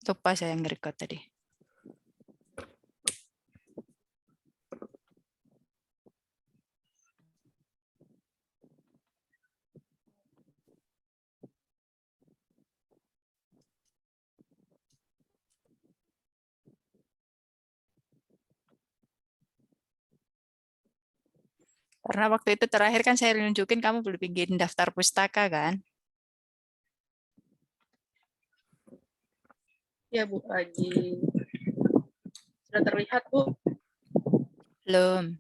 Lupa saya yang nge-record tadi. Karena waktu itu terakhir kan saya nunjukin kamu belum bikin daftar pustaka kan? Ya Bu, lagi sudah terlihat Bu. Belum.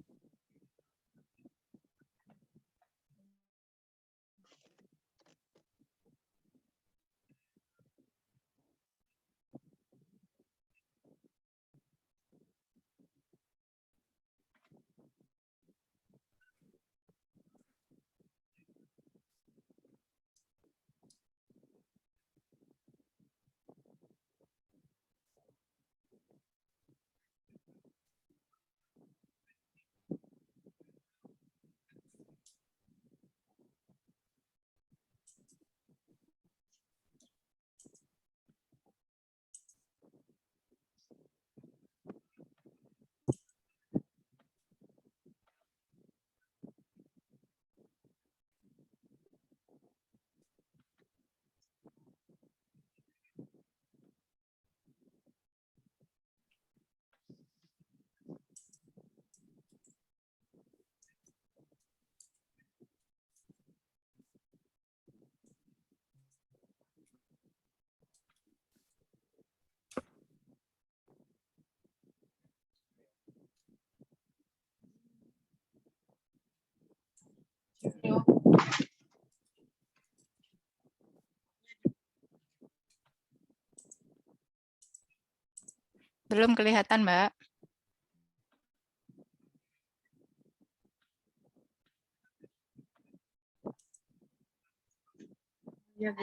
Belum kelihatan, Mbak. Ya Bu.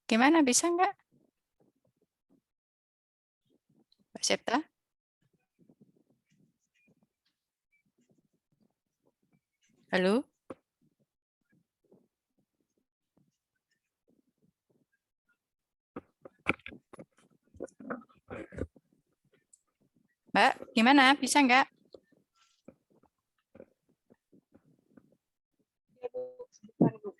Gimana, bisa nggak, Mbak Septa? Halo? Mbak, gimana? Bisa nggak? Ya Bu, sebentar Bu.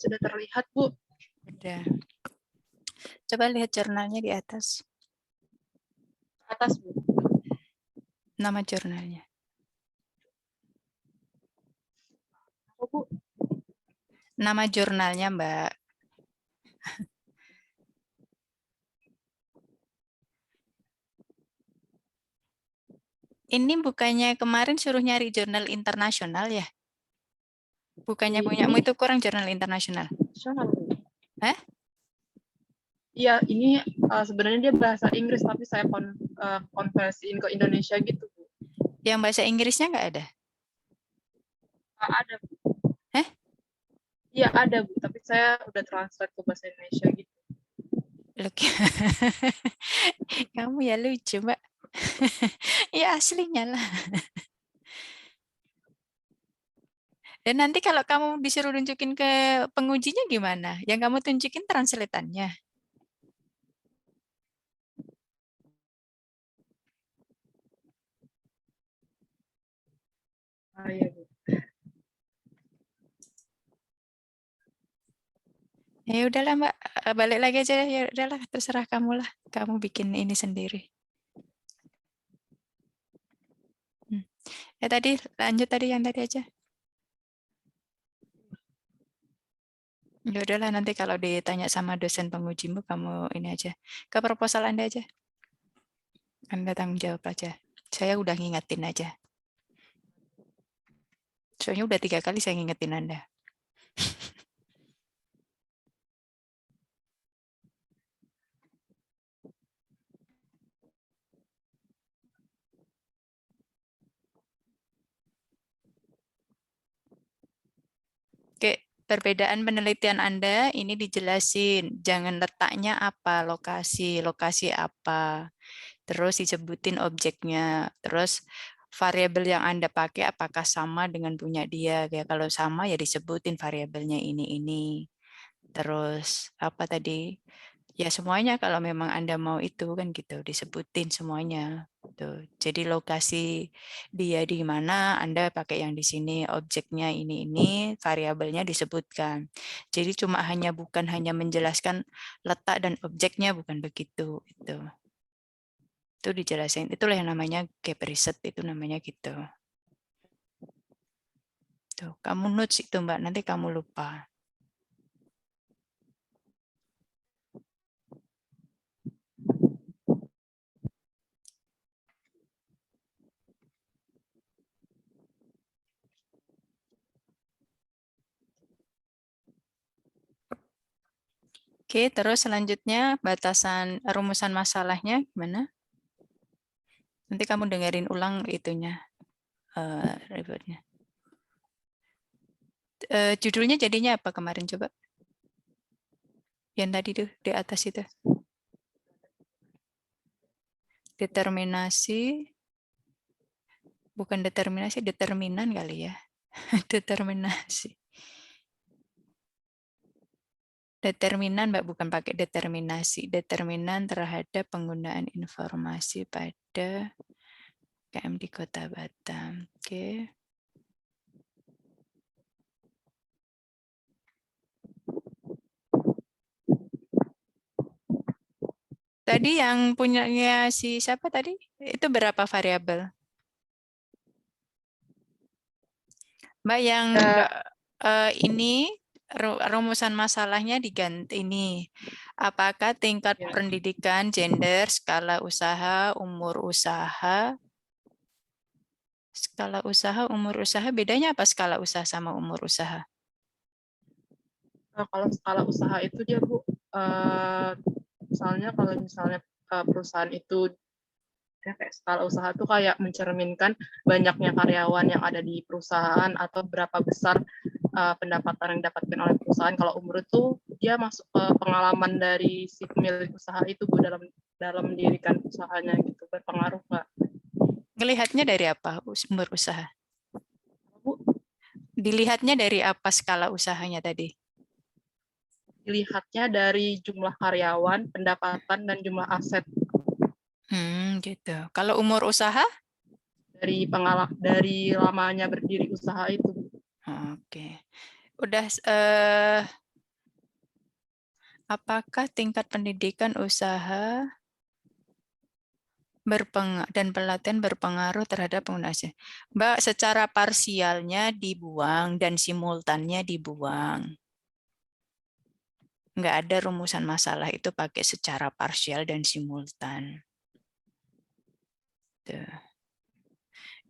Sudah terlihat Bu. Udah. Coba lihat jurnalnya di atas. Atas Bu. Nama jurnalnya. Oh Bu. Nama jurnalnya, Mbak. Ini bukannya kemarin suruh nyari jurnal internasional ya? Bukannya punyamu Ini itu kurang jurnal internasional? nasional, Bu. Hah? Iya, ini sebenarnya dia bahasa Inggris tapi saya konversiin ke Indonesia gitu, Bu. Yang bahasa Inggrisnya nggak ada? Ada, Bu. Hah? Iya ada, Bu, tapi saya udah translate ke bahasa Indonesia gitu. Loh, kamu ya lucu, Mbak. Ya aslinya lah. Dan nanti kalau kamu disuruh nunjukin ke pengujinya gimana? Yang kamu tunjukin translatannya. Iya, Bu. Ya udahlah Mbak, balik lagi aja ya udahlah terserah kamu lah. Kamu bikin ini sendiri. Ya tadi lanjut tadi yang tadi aja. Ya udahlah nanti kalau ditanya sama dosen pengujimu kamu ini aja. Ke proposal Anda aja. Anda tanggung jawab aja. Saya udah ngingetin aja. Soalnya udah 3 kali saya ngingetin Anda. Oke, perbedaan penelitian Anda ini dijelasin. Jangan letaknya apa, lokasi apa. Terus disebutin objeknya. Terus variabel yang Anda pakai apakah sama dengan punya dia. Ya, kalau sama ya disebutin variabelnya ini. Terus apa tadi? Ya semuanya kalau memang Anda mau itu kan gitu, disebutin semuanya. Tuh. Jadi lokasi dia di mana, Anda pakai yang di sini, objeknya ini, variabelnya disebutkan. Jadi cuma bukan hanya menjelaskan letak dan objeknya, bukan begitu. Itu dijelasin. Itulah yang namanya gap riset, itu namanya gitu. Tuh, kamu notes itu Mbak, nanti kamu lupa. Oke, terus selanjutnya batasan rumusan masalahnya gimana? Nanti kamu dengerin ulang itunya, reportnya. Judulnya jadinya apa kemarin coba? Yang tadi tuh di atas itu. Determinasi, bukan determinasi, determinan kali ya. Determinasi. Determinan, Mbak, bukan pakai determinasi. Determinan terhadap penggunaan informasi pada KM di Kota Batam. Oke. Tadi yang punyanya si siapa tadi? Itu berapa variabel? Mbak yang ini rumusan masalahnya diganti ini. Apakah tingkat Ya. pendidikan, gender, skala usaha, umur usaha, umur usaha, bedanya apa skala usaha sama umur usaha? Kalau skala usaha itu dia, Bu, misalnya kalau misalnya perusahaan itu ya kayak skala usaha itu kayak mencerminkan banyaknya karyawan yang ada di perusahaan atau berapa besar pendapatan yang didapatkan oleh perusahaan. Kalau umur itu dia masuk ke pengalaman dari si pemilik usaha itu, Bu, dalam mendirikan usahanya gitu. Berpengaruh nggak, Ngelihatnya dari apa umur usaha? Bu? Dilihatnya dari apa skala usahanya tadi? Dilihatnya dari jumlah karyawan, pendapatan, dan jumlah aset. Gitu. Kalau umur usaha? Dari lamanya berdiri usaha itu. Oke. Udah apakah tingkat pendidikan usaha dan pelatihan berpengaruh terhadap penggunaan? Mbak, secara parsialnya dibuang dan simultannya dibuang. Nggak ada rumusan masalah itu pakai secara parsial dan simultan. Tuh.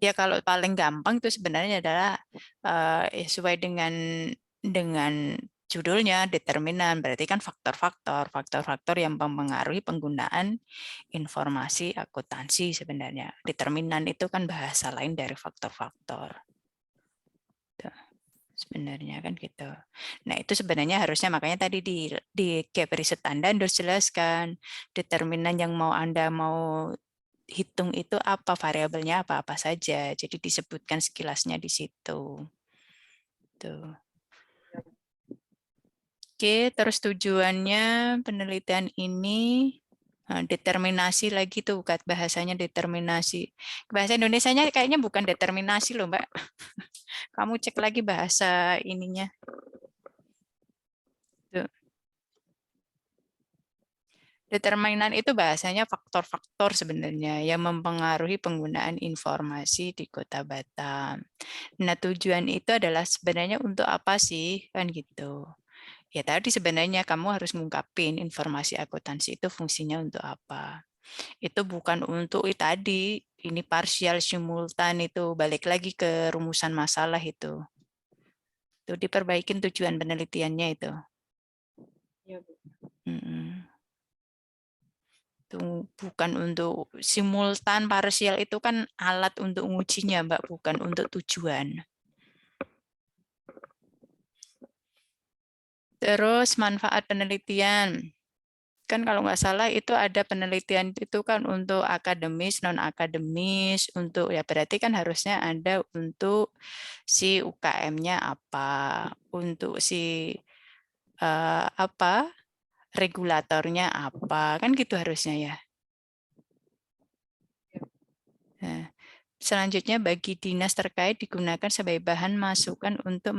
Ya kalau paling gampang itu sebenarnya adalah ya sesuai dengan judulnya determinan, berarti kan faktor-faktor yang mempengaruhi penggunaan informasi akuntansi sebenarnya. Determinan itu kan bahasa lain dari faktor-faktor. Tuh, sebenarnya kan gitu. Nah, itu sebenarnya harusnya makanya tadi di gap riset Anda harus jelaskan determinan yang Anda mau hitung itu apa, variabelnya apa-apa saja. Jadi disebutkan sekilasnya di situ. Tuh. Oke, terus tujuannya penelitian ini determinasi lagi tuh, bahasanya determinasi. Bahasa Indonesianya kayaknya bukan determinasi loh, Mbak. Kamu cek lagi bahasa ininya. Tuh. Determinan itu bahasanya faktor-faktor sebenarnya yang mempengaruhi penggunaan informasi di Kota Batam. Nah, tujuan itu adalah sebenarnya untuk apa sih? Kan gitu. Ya tadi sebenarnya kamu harus ngungkapin informasi akuntansi itu fungsinya untuk apa. Itu bukan untuk tadi, ini parsial simultan itu, balik lagi ke rumusan masalah itu. Itu diperbaikin tujuan penelitiannya itu. Iya, Bu. Mm-mm. Itu bukan untuk simultan parsial itu kan alat untuk ngujinya, Mbak, bukan untuk tujuan. Terus manfaat penelitian. Kan kalau nggak salah itu ada penelitian itu kan untuk akademis, non-akademis, untuk ya berarti kan harusnya ada untuk si UKM-nya apa, untuk si apa regulatornya apa, kan gitu harusnya ya. Nah, selanjutnya bagi dinas terkait digunakan sebagai bahan masukan untuk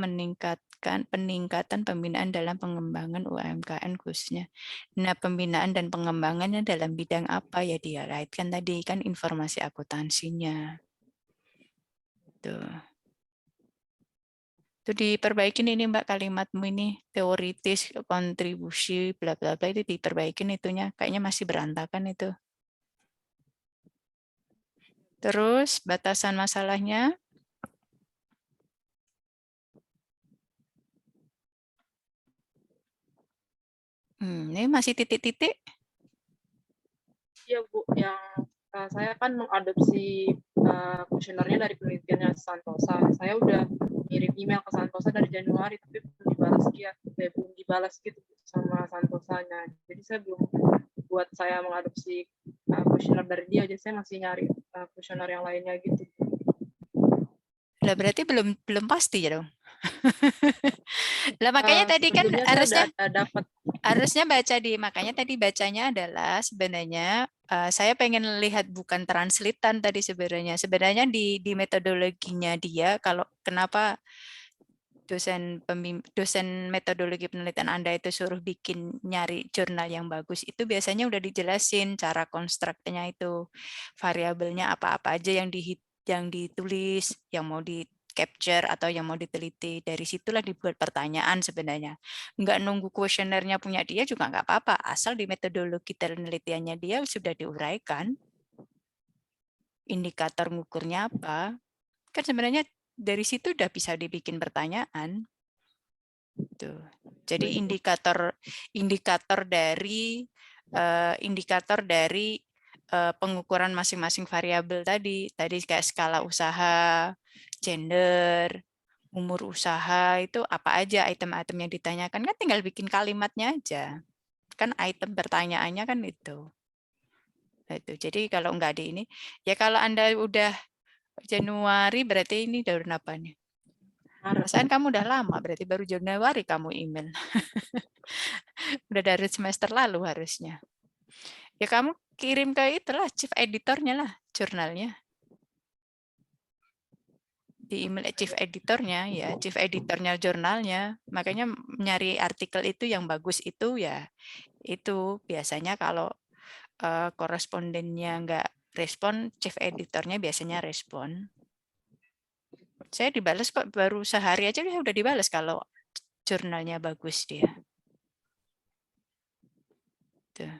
peningkatan pembinaan dalam pengembangan UMKM khususnya. Nah, pembinaan dan pengembangannya dalam bidang apa ya dia kaitkan tadi kan informasi akuntansinya. Tuh. Itu diperbaikin ini Mbak kalimatmu ini teoritis kontribusi bla bla bla itu diperbaikin itunya kayaknya masih berantakan itu. Terus batasan masalahnya. Ini masih titik-titik. Iya, Bu, yang saya kan mengadopsi kuesionernya dari penelitiannya Santosa. Saya udah ngirim email ke Santosa dari Januari, tapi belum dibalas gitu sama Santosanya. Jadi saya belum buat saya mengadopsi kuesioner dari dia, jadi saya masih nyari kuesioner yang lainnya gitu. Lah berarti belum pasti ya dong. Lah makanya tadi kan Sebelumnya saya udah harusnya dapat. harusnya baca makanya tadi bacanya adalah sebenarnya saya pengen lihat bukan translitan tadi sebenarnya. Sebenarnya di metodologinya dia kalau kenapa dosen metodologi penelitian Anda itu suruh bikin nyari jurnal yang bagus itu biasanya udah dijelasin cara konstruknya itu variabelnya apa-apa aja yang ditulis yang mau di capture atau yang mau diteliti dari situlah dibuat pertanyaan sebenarnya nggak nunggu kuesionernya punya dia juga nggak apa-apa asal di metodologi penelitiannya dia sudah diuraikan indikator ngukurnya apa kan sebenarnya dari situ udah bisa dibikin pertanyaan. Tuh. Jadi indikator dari pengukuran masing-masing variabel tadi kayak skala usaha, gender, umur usaha itu apa aja item-item yang ditanyakan kan tinggal bikin kalimatnya aja. Kan item pertanyaannya kan itu. Nah, itu. Jadi kalau nggak di ini, ya kalau Anda udah Januari berarti ini tahun apa nih? Perasaan kamu udah lama, berarti baru Januari kamu email. Udah dari semester lalu harusnya. Ya kamu kirim ke itulah chief editornya lah jurnalnya. Di email chief editornya ya, chief editornya jurnalnya. Makanya nyari artikel itu yang bagus itu ya itu biasanya kalau korespondennya nggak respon, chief editornya biasanya respon. Saya dibalas kok baru sehari aja udah dibalas kalau jurnalnya bagus dia. Tuh.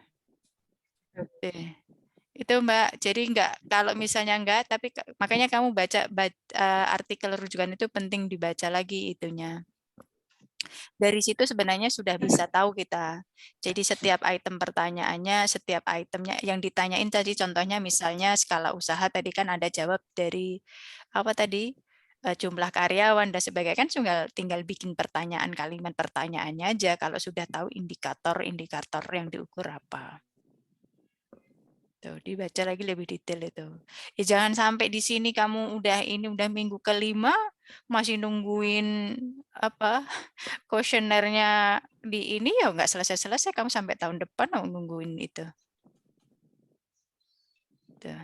Itu Mbak, jadi enggak, kalau misalnya enggak, tapi makanya kamu baca, artikel rujukan itu penting dibaca lagi itunya. Dari situ sebenarnya sudah bisa tahu kita. Jadi setiap item pertanyaannya, setiap itemnya yang ditanyain tadi, contohnya misalnya skala usaha tadi kan ada jawab dari apa tadi, jumlah karyawan dan sebagainya, kan tinggal bikin pertanyaan, kalimat pertanyaannya aja kalau sudah tahu indikator yang diukur apa. Tuh, dibaca lagi lebih detail itu. Ya jangan sampai di sini kamu udah minggu kelima masih nungguin apa kuesionernya di ini, ya nggak selesai-selesai kamu sampai tahun depan mau nungguin itu. Tuh.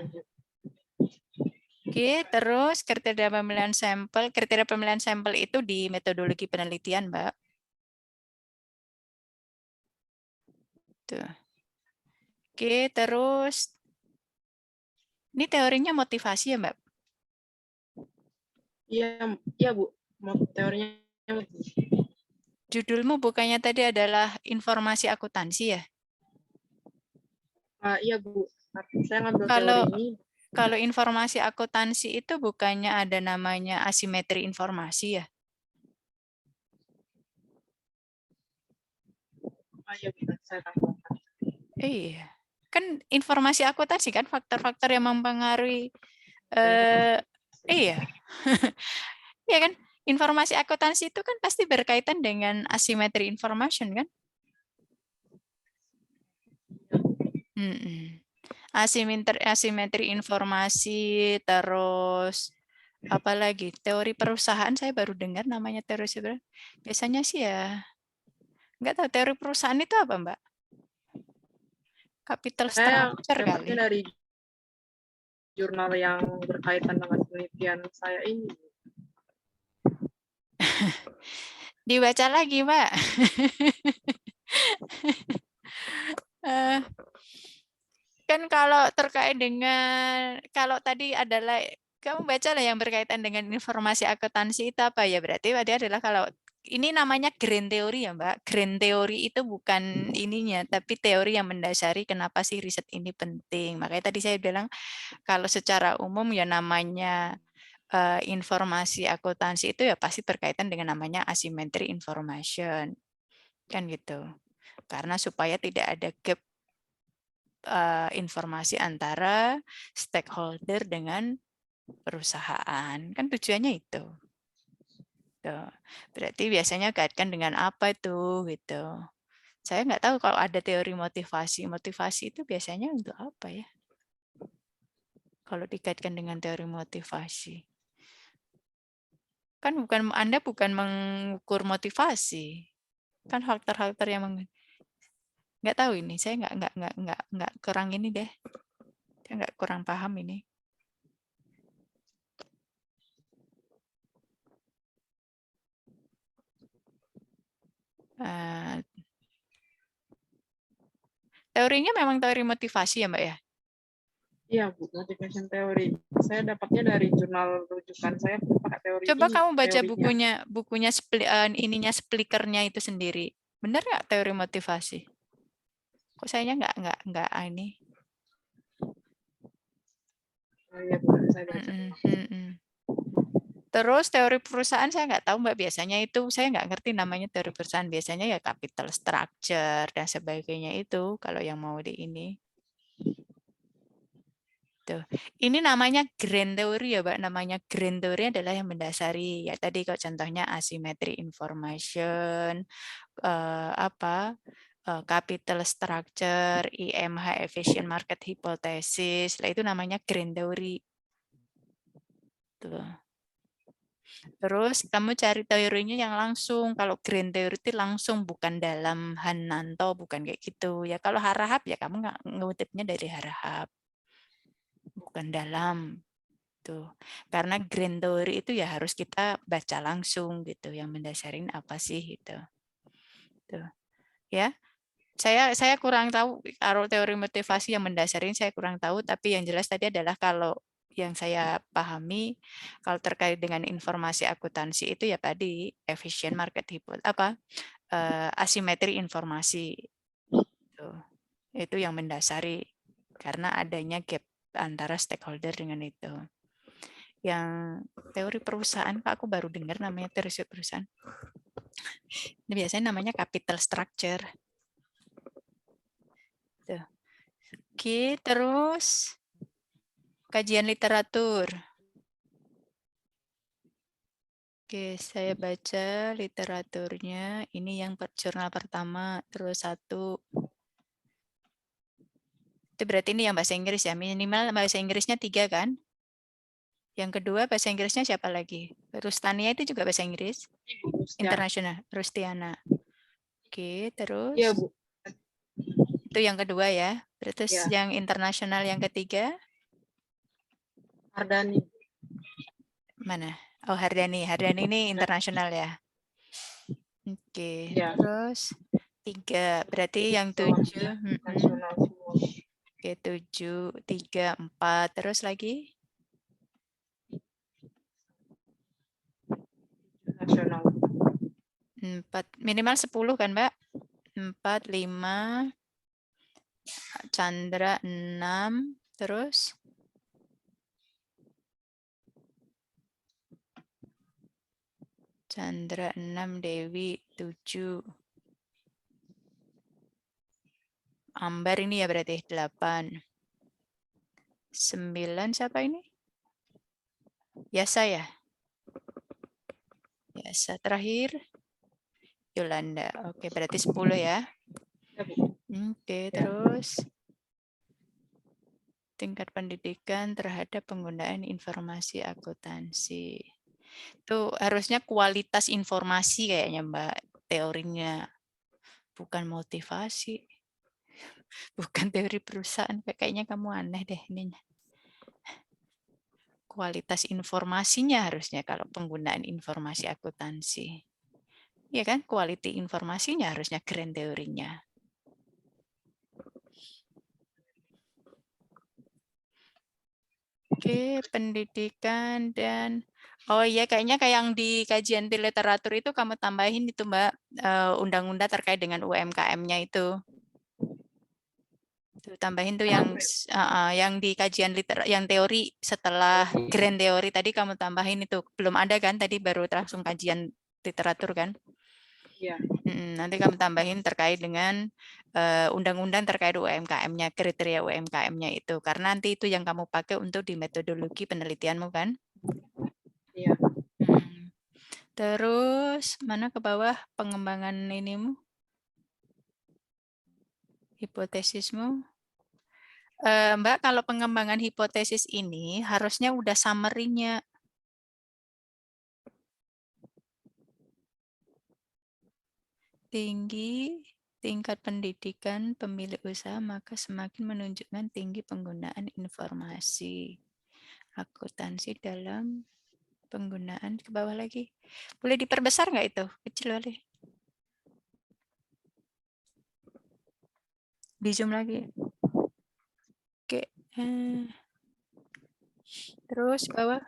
Oke, terus kriteria pemilihan sampel. Kriteria pemilihan sampel itu di metodologi penelitian, Mbak. Tuh. Oke, terus ini teorinya motivasi ya, Mbak? Iya Bu, teorinya. Judulmu bukannya tadi adalah informasi akuntansi ya? Iya Bu, saya ngambil teori Kalau ini. kalau informasi akuntansi itu bukannya ada namanya asimetri informasi ya? Iya Bu, saya tambahkan. Iya. Kan informasi akuntansi kan faktor-faktor yang mempengaruhi iya. Iya kan? Informasi akuntansi itu kan pasti berkaitan dengan asymmetry information kan? Asimetri informasi, terus apa lagi? Teori perusahaan saya baru dengar namanya teori sebenarnya. Biasanya sih ya nggak tahu teori perusahaan itu apa, Mbak? Capital Saya structure kali. dapatnya dari jurnal yang berkaitan dengan penelitian saya ini. Dibaca lagi, Mbak. Kan kalau terkait dengan, kalau tadi adalah, kamu baca lah yang berkaitan dengan informasi akuntansi itu apa ya, berarti adalah kalau, ini namanya grand theory ya Mbak. Grand theory itu bukan ininya, tapi teori yang mendasari kenapa sih riset ini penting. Makanya tadi saya bilang, kalau secara umum ya namanya informasi akuntansi itu ya pasti berkaitan dengan namanya asymmetry information. Kan gitu. Karena supaya tidak ada gap informasi antara stakeholder dengan perusahaan. Kan tujuannya itu. Tuh. Berarti biasanya kaitkan dengan apa itu gitu. Saya nggak tahu kalau ada teori motivasi. Motivasi itu biasanya untuk apa ya? Kalau dikaitkan dengan teori motivasi. Kan Anda bukan mengukur motivasi. Kan faktor-faktor yang nggak tahu ini. Saya nggak kurang ini deh. Saya nggak kurang paham ini. Teorinya memang teori motivasi ya Mbak ya? Iya Bu, motivation theory. Saya dapatnya dari jurnal rujukan saya pakai teori Coba ini, kamu baca teorinya. bukunya ininya splikernya itu sendiri. Benar nggak teori motivasi? Kok sayanya nggak ini? Iya Bu, saya baca. Terus teori perusahaan saya nggak tahu Mbak, biasanya itu saya nggak ngerti namanya teori perusahaan, biasanya ya capital structure dan sebagainya itu kalau yang mau di ini. Tuh. Ini namanya grand theory ya, Mbak. Namanya grand theory adalah yang mendasari ya tadi kok contohnya asymmetry information, capital structure, IMH efficient market hypothesis. Lah itu namanya grand theory. Tuh. Terus kamu cari teorinya yang langsung. Kalau grand theory itu langsung, bukan dalam Hananto, bukan kayak gitu. Ya kalau Harahap ya kamu ngutipnya dari Harahap. Bukan dalam. Tuh. Karena grand theory itu ya harus kita baca langsung gitu, yang mendasarin apa sih gitu. Tuh. Ya. Saya kurang tahu kalau teori motivasi yang mendasarin, saya kurang tahu, tapi yang jelas tadi adalah kalau yang saya pahami kalau terkait dengan informasi akuntansi itu ya tadi efficient market hypothesis, asimetri informasi. Tuh. Itu yang mendasari karena adanya gap antara stakeholder dengan itu. Yang teori perusahaan, Pak, aku baru dengar namanya teori perusahaan. Ini biasanya namanya capital structure. Tuh. Oke, terus kajian literatur. Oke, saya baca literaturnya. Ini yang jurnal pertama, terus satu. Itu berarti ini yang bahasa Inggris ya. Minimal bahasa Inggrisnya 3 kan? Yang kedua bahasa Inggrisnya siapa lagi? Rustania itu juga bahasa Inggris. Ibu Rustia. Internasional. Rustiana. Oke, terus. Iya, Bu. Itu yang kedua ya. Terus Ya. yang internasional yang ketiga. Ardani. Mana? Oh, Hardani. Hardani ini internasional ya. Oke, Ya. terus 3. Berarti yang 7. Nasional semua. Oke, 7, 3, 4. Terus lagi? Nasional. 4. Minimal 10 kan, Mbak? 4, 5. Chandra 6. Terus? Chandra 6, Dewi 7. Ambar ini ya berarti 8. 9 siapa ini? Yasa ya? Yasa terakhir. Yolanda. Oke, berarti 10 ya. Ya, Bu. Oke, terus tingkat pendidikan terhadap penggunaan informasi akuntansi. Itu harusnya kualitas informasi kayaknya, Mbak, teorinya. Bukan motivasi. Bukan teori perusahaan. Kayaknya kamu aneh deh ininya. Kualitas informasinya harusnya kalau penggunaan informasi akuntansi. Iya kan? Quality informasinya harusnya grand teorinya. Oke, pendidikan dan oh iya kayaknya kayak yang di kajian literatur itu kamu tambahin itu Mbak, undang-undang terkait dengan UMKM-nya itu. Tuh, tambahin tuh yang di kajian yang teori setelah grand teori tadi kamu tambahin itu. Belum ada kan tadi baru langsung kajian literatur kan? Iya. Nanti kamu tambahin terkait dengan undang-undang terkait UMKM-nya, kriteria UMKM-nya itu. Karena nanti itu yang kamu pakai untuk di metodologi penelitianmu kan? Iya. Terus mana ke bawah pengembangan inimu? Hipotesismu? Mbak, kalau pengembangan hipotesis ini harusnya udah summary-nya. Tinggi tingkat pendidikan pemilik usaha, maka semakin menunjukkan tinggi penggunaan informasi akuntansi dalam penggunaan. Ke bawah lagi. Boleh diperbesar nggak itu? Kecil kali. Di zoom lagi. Oke. Terus bawah.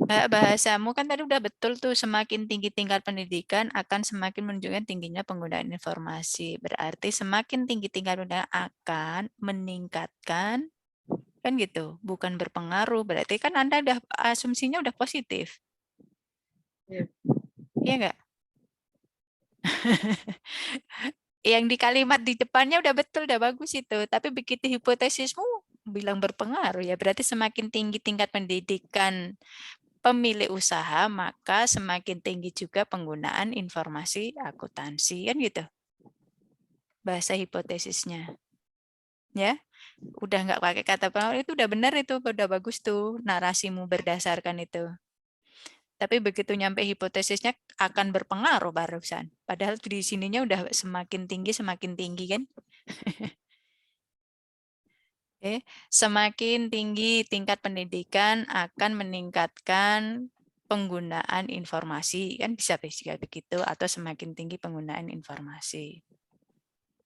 Bahasamu kan tadi udah betul tuh, semakin tinggi tingkat pendidikan akan semakin menunjukkan tingginya penggunaan informasi. Berarti semakin tinggi tingkat pendidikan akan meningkatkan, kan gitu, bukan berpengaruh. Berarti kan Anda udah asumsinya udah positif. Iya. Iya nggak? Yang di kalimat di depannya udah betul, udah bagus itu. Tapi begitu hipotesismu bilang berpengaruh, ya berarti semakin tinggi tingkat pendidikan pemilik usaha, maka semakin tinggi juga penggunaan informasi akuntansi, kan gitu. Bahasa hipotesisnya. Ya, udah nggak pakai kata pengaruh, itu udah benar itu, udah bagus tuh narasimu berdasarkan itu. Tapi begitu nyampe hipotesisnya akan berpengaruh barusan. Padahal di sininya udah semakin tinggi kan. Semakin tinggi tingkat pendidikan akan meningkatkan penggunaan informasi, kan bisa begitu, atau semakin tinggi penggunaan informasi.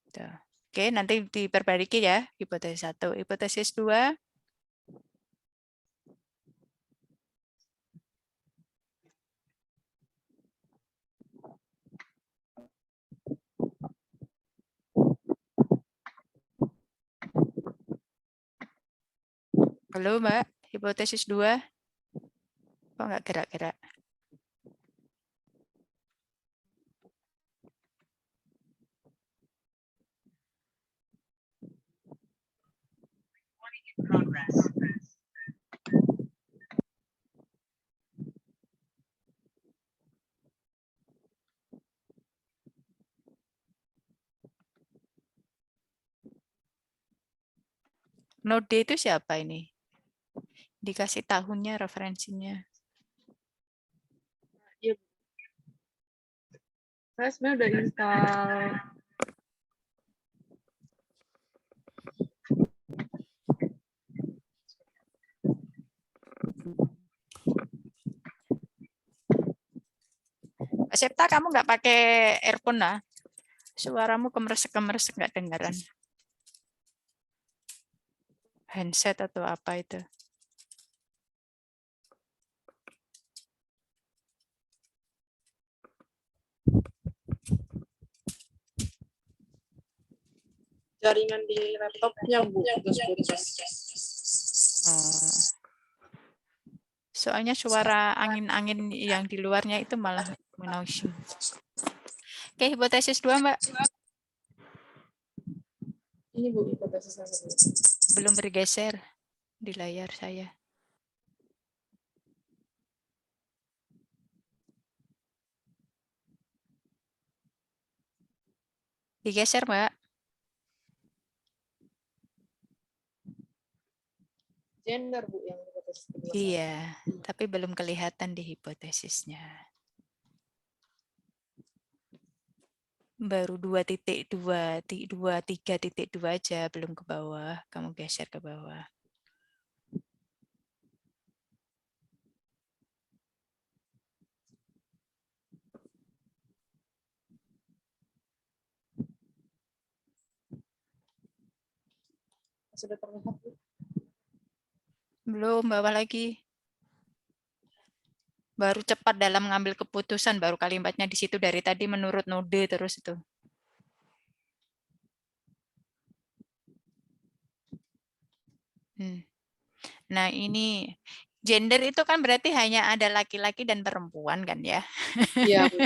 Tuh. Oke, nanti diperbaiki ya, hipotesis 1. Hipotesis 2. Halo Mbak, hipotesis 2. Kok nggak gerak-gerak? Node itu siapa ini? Dikasih tahunnya, referensinya. Iya, saya sebenarnya udah install. Septa, kamu nggak pakai earphone lah? Suaramu kemeresek-kemeresek, nggak dengaran. Handset atau apa itu? Jaringan di laptopnya, Bu, putus-putus. Oh. Soalnya suara angin-angin yang di luarnya itu malah menoising. Oke, hipotesis 2, Mbak. Ini Bu, hipotesis saya. Belum bergeser di layar saya. Digeser, Mbak. Gender, Bu, yang hipotesis kedua. Iya, tapi belum kelihatan di hipotesisnya. Baru 2.2, 3.2 aja, belum ke bawah. Kamu geser ke bawah. Sudah terlihat, Bu? Belum, bawah lagi. Baru cepat dalam mengambil keputusan, baru kalimatnya di situ dari tadi menurut node terus itu. Nah, ini gender itu kan berarti hanya ada laki-laki dan perempuan kan ya. Iya, Bu.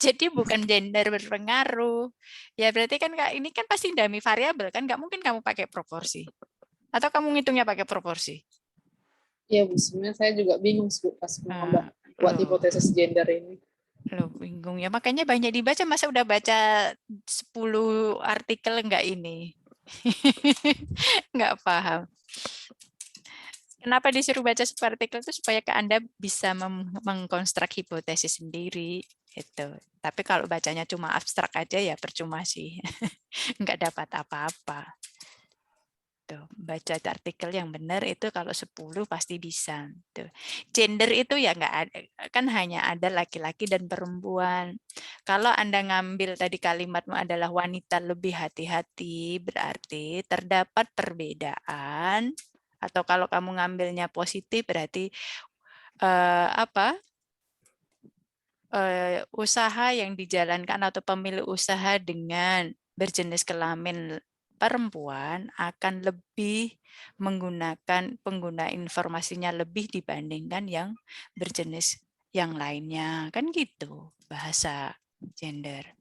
Jadi bukan gender berpengaruh. Ya berarti kan ini kan pasti dummy variabel kan, nggak mungkin kamu pakai proporsi. Atau kamu ngitungnya pakai proporsi? Iya, Bu. Sebenarnya saya juga bingung, Bu, pas mau buat Loh, hipotesis gender ini. loh, bingung ya. Makanya banyak dibaca, masa udah baca 10 artikel enggak ini? Nggak paham. Kenapa disuruh baca sebuah artikel itu supaya Anda bisa mengkonstruk hipotesis sendiri gitu. Tapi kalau bacanya cuma abstrak aja ya percuma sih. Nggak dapat apa-apa. Tuh, baca artikel yang benar itu kalau 10 pasti bisa. Tuh. Gender itu ya nggak ada, kan hanya ada laki-laki dan perempuan. Kalau Anda ngambil tadi kalimatmu adalah wanita lebih hati-hati, berarti terdapat perbedaan. Atau kalau kamu ngambilnya positif berarti usaha yang dijalankan atau pemilik usaha dengan berjenis kelamin perempuan akan lebih menggunakan pengguna informasinya lebih dibandingkan yang berjenis yang lainnya. Kan gitu bahasa gender.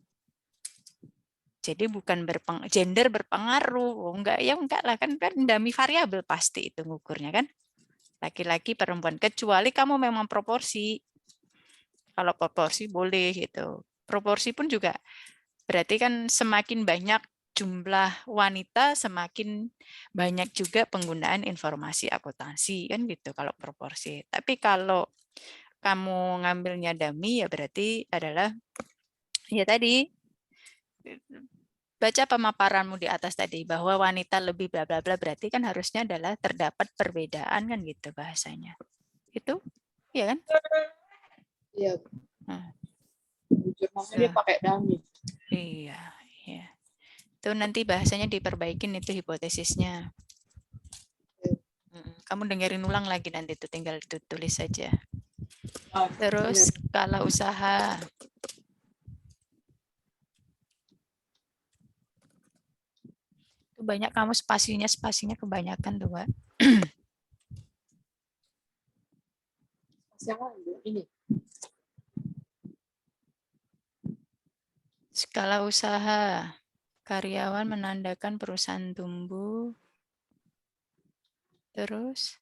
Jadi bukan gender berpengaruh. Oh, enggak ya enggak lah kan dummy variabel pasti itu ngukurnya kan. Laki-laki perempuan kecuali kamu memang proporsi. Kalau proporsi boleh gitu. Proporsi pun juga berarti kan semakin banyak jumlah wanita semakin banyak juga penggunaan informasi akuntansi kan gitu kalau proporsi. Tapi kalau kamu ngambilnya dummy ya berarti adalah ya tadi baca pemaparanmu di atas tadi bahwa wanita lebih bla bla bla berarti kan harusnya adalah terdapat perbedaan kan gitu bahasanya. Itu ya kan? Iya. Nah, Jurnalnya dia pakai dummy. iya, iya. Itu nanti bahasanya diperbaikin itu hipotesisnya. Kamu dengerin ulang lagi nanti itu tinggal tulis saja. Terus skala usaha. Itu banyak kamu spasinya kebanyakan tuh, Mbak. Yang ini. Skala usaha. Karyawan menandakan perusahaan tumbuh. Terus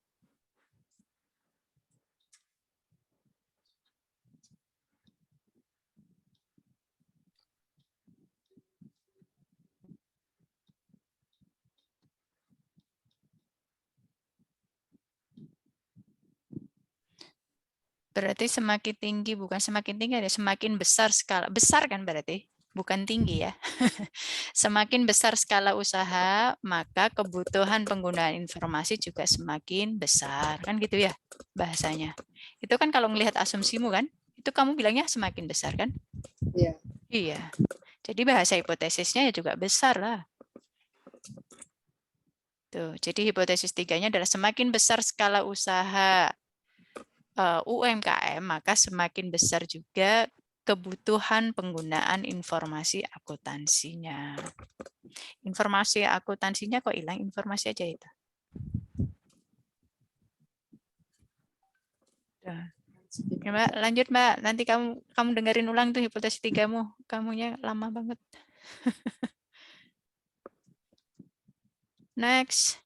berarti semakin tinggi, bukan semakin tinggi, ada semakin besar skala. Besar kan berarti? Bukan tinggi ya. Semakin besar skala usaha, maka kebutuhan penggunaan informasi juga semakin besar. Kan gitu ya bahasanya. Itu kan kalau melihat asumsimu kan, itu kamu bilangnya semakin besar kan? Iya. Iya. Jadi bahasa hipotesisnya ya juga besar lah. Tuh, jadi hipotesis tiganya adalah semakin besar skala usaha UMKM, maka semakin besar juga kebutuhan penggunaan informasi akuntansinya. Informasi akuntansinya kok hilang, informasi aja itu. Ya, Mbak, lanjut Mbak. Nanti kamu dengerin ulang tuh hipotesis tigamu. Kamunya lama banget. Next,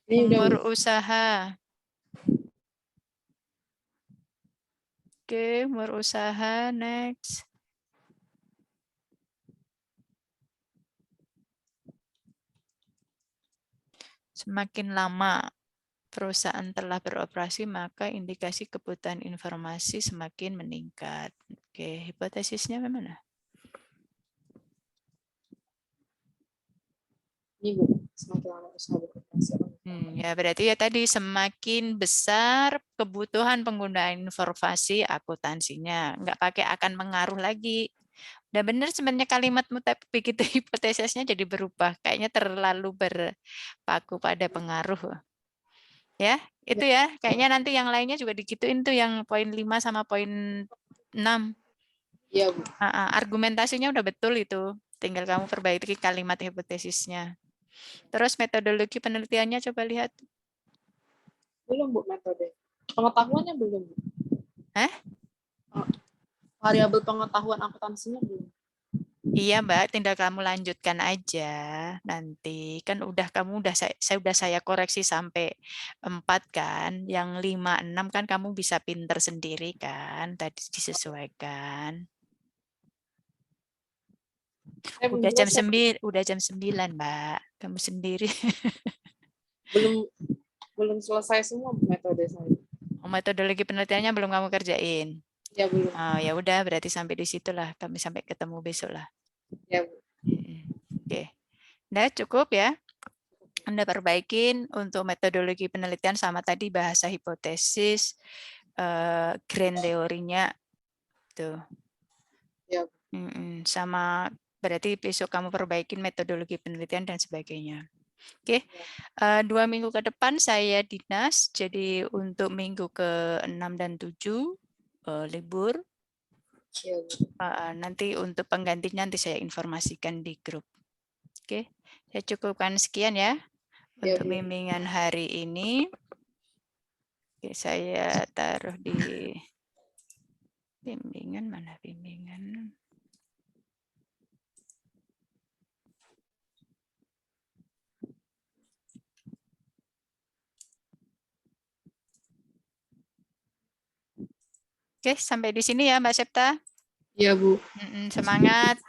umur usaha. Oke, umur usaha. Next. Semakin lama perusahaan telah beroperasi, maka indikasi kebutuhan informasi semakin meningkat. Oke, hipotesisnya mana? Ini Bu, semakin lama usaha beroperasi. Ya berarti ya tadi semakin besar kebutuhan penggunaan informasi akuntansinya. Nggak pakai akan mengaruh lagi. Udah benar sebenarnya kalimatmu, tapi begitu hipotesisnya jadi berubah. Kayaknya terlalu berpaku pada pengaruh. Ya, itu ya. Kayaknya nanti yang lainnya juga digituin tuh yang poin 5 sama poin 6. Iya, Bu. Argumentasinya udah betul itu. Tinggal kamu perbaiki kalimat hipotesisnya. Terus metodologi penelitiannya coba lihat. Belum, Bu, metode. Pengetahuannya belum, Bu. Variabel pengetahuan akuntansinya belum. Iya Mbak, tinggal kamu lanjutkan aja nanti. Kan saya koreksi sampai 4 kan. Yang 5, 6 kan kamu bisa pinter sendiri kan. Tadi disesuaikan. Udah jam 9 Mbak. Kamu sendiri. Belum selesai semua metode saya. Metodologi penelitiannya belum kamu kerjain. Ya, belum. Oh, ya udah berarti sampai di situlah. Kami sampai ketemu besok lah. Ya, Bu. Oke. Nah, cukup ya. Anda perbaikin untuk metodologi penelitian sama tadi bahasa hipotesis, grand teorinya tuh. Ya. Sama berarti besok kamu perbaikin metodologi penelitian dan sebagainya. Oke, 2 minggu ke depan saya dinas, jadi untuk minggu ke-6 dan 7 libur. Ya, Bu. Nanti untuk penggantinya nanti saya informasikan di grup. Oke, saya cukupkan sekian ya untuk bimbingan hari ini. Oke, saya taruh di bimbingan, mana bimbingan? Oke, sampai di sini ya Mbak Septa. Iya, Bu. Semangat.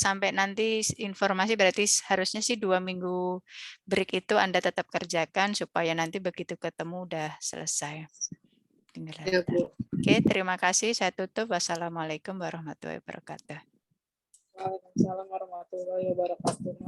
Sampai nanti informasi berarti harusnya sih 2 minggu break itu Anda tetap kerjakan supaya nanti begitu ketemu udah selesai. Iya, Bu. Oke, terima kasih. Saya tutup. Wassalamualaikum warahmatullahi wabarakatuh. Waalaikumsalam warahmatullahi wabarakatuh.